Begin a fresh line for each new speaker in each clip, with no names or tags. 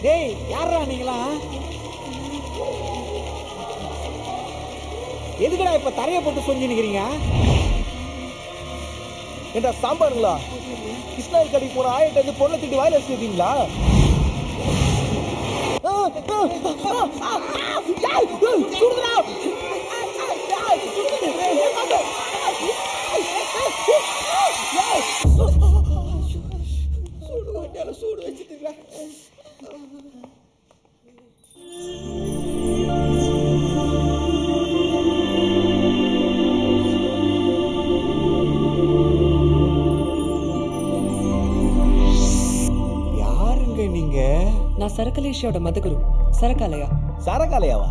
டேய் யாரா நீங்களா? எதுக்குடா இப்ப தரைய போட்டு சொல்லி நிக்கிறீங்க?
ஏண்டா சாம்பாருங்களா? கிருஷ்ணாரி கடைக்கு போன ஆயிட்டு பொண்ணை திட்டி வாயில வச்சுருக்கீங்களா?
சூடு வச்சுட்டீங்களா? யாருங்க நீங்க?
நான் சரக்கலேஷியோட மதகுரு சரக்காலயா.
சரக்காலையாவா?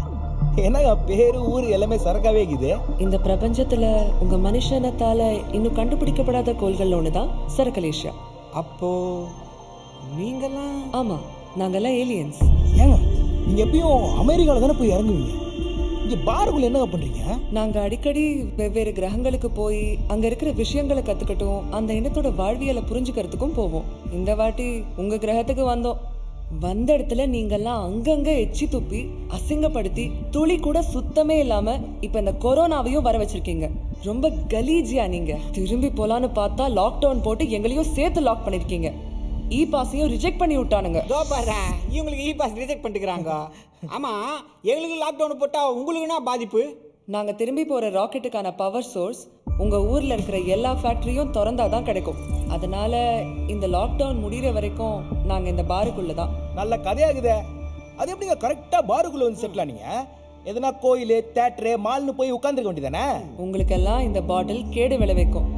என்னங்க பேரு ஊர் எல்லாமே சரக்காவே இருக்குது.
இந்த பிரபஞ்சத்துல உங்க மனுஷனத்தால இன்னும் கண்டுபிடிக்கப்படாத கோள்கள் ஒண்ணுதான் சரக்கலேஷியா.
அப்போ நீங்கெல்லாம்?
ஆமா, நாங்கெல்லாம் ஏலியன்ஸ்.
ஏங்க நீங்க எப்பயும் அமெரிக்கால தானே போய் இறங்குவீங்க, இங்க பாருக்குள்ள என்ன பண்றீங்க?
நாங்க அடிக்கடி வெவ்வேறு கிரகங்களுக்கு போய் அங்க இருக்கிற விஷயங்களை கத்துக்கட்டும், அந்த இனத்தோட வாழ்வியலை புரிஞ்சுக்கிறதுக்கும் போவோம். இந்த வாட்டி உங்க கிரகத்துக்கு வந்தோம். வந்த இடத்துல நீங்கெல்லாம் அங்கங்க எச்சி துப்பி அசிங்கப்படுத்தி துளி கூட சுத்தமே இல்லாம இப்ப இந்த கொரோனாவையும் வர வச்சிருக்கீங்க. ரொம்ப கலீஜியா நீங்க. திரும்பி போலான்னு பார்த்தா லாக்டவுன் போட்டு எங்களையும் சேர்த்து லாக் பண்ணிருக்கீங்க. இ பாஸையும் ரிஜெக்ட் பண்ணி விட்டானுங்க.
இவங்களுக்கு இ பாஸ் ரிஜெக்ட் பண்ணிக்கிறாங்க. ஆமா, எங்களுக்கு லாக்டவுன் போட்டா உங்களுக்கு என்ன பாதிப்பு?
நாங்க திரும்பி போற ராக்கெட்டுக்கான பவர் சோர்ஸ் உங்க ஊர்ல இருக்கிற எல்லா ஃபேக்டரியும் திறந்தாதான் கிடைக்கும். அதனால இந்த லாக்டவுன் முடிகிற வரைக்கும் நாங்க இந்த பாருக்குள்ள தான்.
நல்ல கதையாகுதே. அது எப்படிங்க கரெக்டா பாருக்குள்ள வந்து செட்டில் ஆனீங்க? எதனா கோயில் தியேட்டர் மால்னு போய் உட்காந்துருக்க வேண்டியதானே?
உங்களுக்கெல்லாம் இந்த பாட்டில் கேடு விளைவிக்கும்,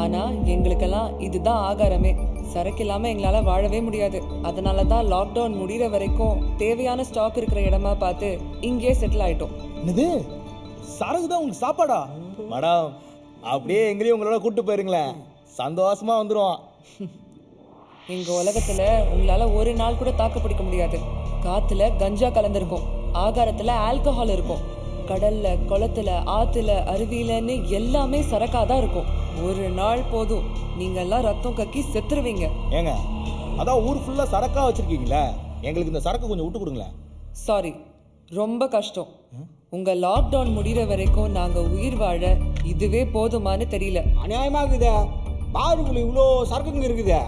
ஆனா எங்களுக்கெல்லாம் இதுதான் ஆகாரமே. சரக்கு இல்லாம எங்களால வாழவே முடியாது. அதனால தான் லாக்டவுன் முடிகிற வரைக்கும் தேவையான ஸ்டாக் இருக்கிற இடமா பார்த்து இங்கே செட்டில் ஆயிட்டோம்.
என்னது, சரக்கு தான் உங்களுக்கு சாப்பாடா? மேடம் அப்படியே எங்களையும் உங்களோட கூட்டு போயிருங்களேன், சந்தோஷமா வந்துருவோம்.
எங்க உலகத்துல உங்களால ஒரு நாள் கூட தாக்கு பிடிக்க முடியாது. காத்துல கஞ்சா கலந்துருக்கும், ஆகாரத்துல ஆல்கஹால் இருக்கும், கடல்ல குளத்துல ஆத்துல அருவியிலன்னு எல்லாமே சரக்காதான் இருக்கும். ஒரு நாள் போதும் நீங்க எல்லாம் ரத்தம் கக்கி செத்துருவீங்க.
ஏங்க அதான் ஊர் ஃபுல்லா சரக்கா வச்சிருக்கீங்களா, எங்களுக்கு இந்த சரக்கு கொஞ்சம் விட்டு கொடுங்களேன்.
சாரி, ரொம்ப கஷ்டம். உங்க லாக்டவுன் முடிகிற வரைக்கும் நாங்க உயிர் வாழ இதுவே போதுமானு தெரியல.
அநியாயமாகுதே. பாருக்குள்ள இவ்வளோ சரக்குங்க இருக்குதே,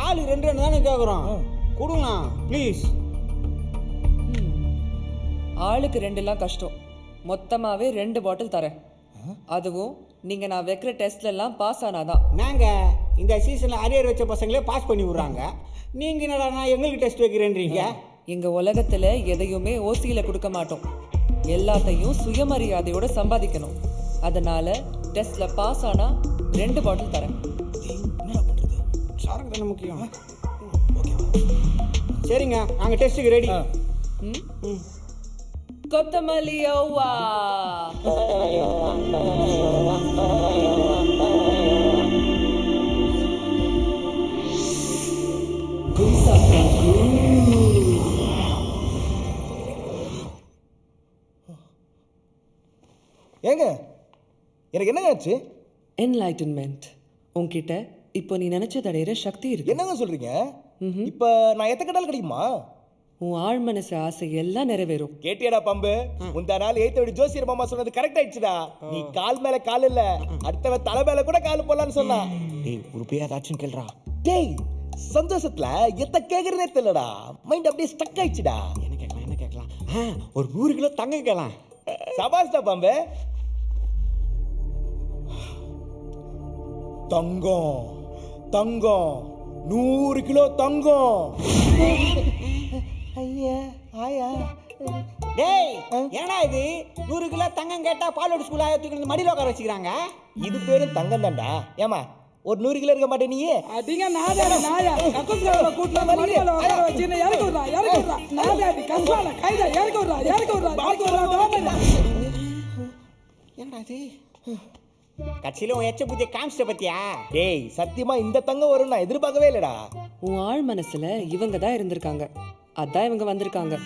ஆளு 2 தானே கேட்குறோம், கொடுங்களா ப்ளீஸ்.
ஆளுக்கு 2 கஷ்டம், மொத்தமாவே 2 பாட்டில் தரேன். அதுவும் நீங்க நான் வைக்கிற டெஸ்ட்ல எல்லாம் பாஸ் ஆனாதான்.
நாங்க இந்த சீசன்ல அரியர் வச்ச பசங்களே பாஸ் பண்ணி விடுறாங்க, நீங்க என்னடா எங்களுக்கு டெஸ்ட் வைக்கிறேன்றீங்க?
எங்க உலகத்துல எதையுமே ஓசியில கொடுக்க மாட்டோம், எல்லாத்தையும் சுயமரியாதையோட சம்பாதிக்கணும். அதனால டெஸ்ட்ல பாஸ் ஆனா 2 பாட்டில் தரேன்.
சரக்கு தானே முக்கியம். சரிங்க, நாங்க டெஸ்ட்டுக்கு ரெடி.
கொத்தமல்லி யோவா.
ஏங்க எனக்கு என்னங்க ஆச்சு?
என்லைட்டன்மெண்ட். உன்கிட்ட இப்போ நீ நினைச்சது அடையிற சக்தி இருக்கு.
என்னங்க சொல்றீங்க? இப்ப நான் எத்த கட்டால் கிடைக்குமா?
உன் ஆழ் மனசு ஆசை எல்லாம் நிறைவேறும்.
கேட்டியடா பம்பு, முந்தா நாள் ஏத்தோட ஜோசியர் மாமா சொன்னது கரெக்ட் ஆயிடுச்சுடா. நீ கால் மேல கால் இல்ல, அடுத்தவ தலை மேல கூட கால் போடலான்னு சொன்னா.
டேய் உருப்படியா ஏதாச்சும் கேளுடா.
டேய் சந்தோஷத்துல எத்த கேக்குறதே தெரியலடா, மைண்ட் அப்படியே ஸ்டக் ஆயிடுச்சுடா.
என்ன கேட்கலாம்? ஒரு 100 கிலோ தங்கம் கேட்கலாம்.
சபாஸ்டா பம்பு. தங்கம் தங்கம் 100 கிலோ தங்கம். ஐயா ஆயா.
டேய் என்னடா இது, 100 கிலோ தங்கம் கேட்டா பாலோட ஸ்கூல் ஆயத்துக்கு மடியில உட்கார வச்சுக்கிறாங்க.
இது பேரு தங்கம் தான்டா. ஏமா ஒரு 100 கிலோ இருக்க மாட்டே நீ?
அதிக நாதாடா நாயா கக்கஸ்ல கூட்ல மடியில உட்கார வச்சு இறக்கி விடுறா நாதாடி கஸ்வால கைதா இறக்கி விடுறா.
என்னடா இது, கட்சியில உன் எச்ச புத்திய காமிச்சிட்ட பத்தியா?
டேய் சத்தியமா இந்த தங்கம் வரும் நான் எதிர்பார்க்கவே இல்லடா.
உன் ஆழ் மனசுல இவங்க தான் இருந்திருக்காங்க, அதான் இவங்க வந்திருக்காங்க.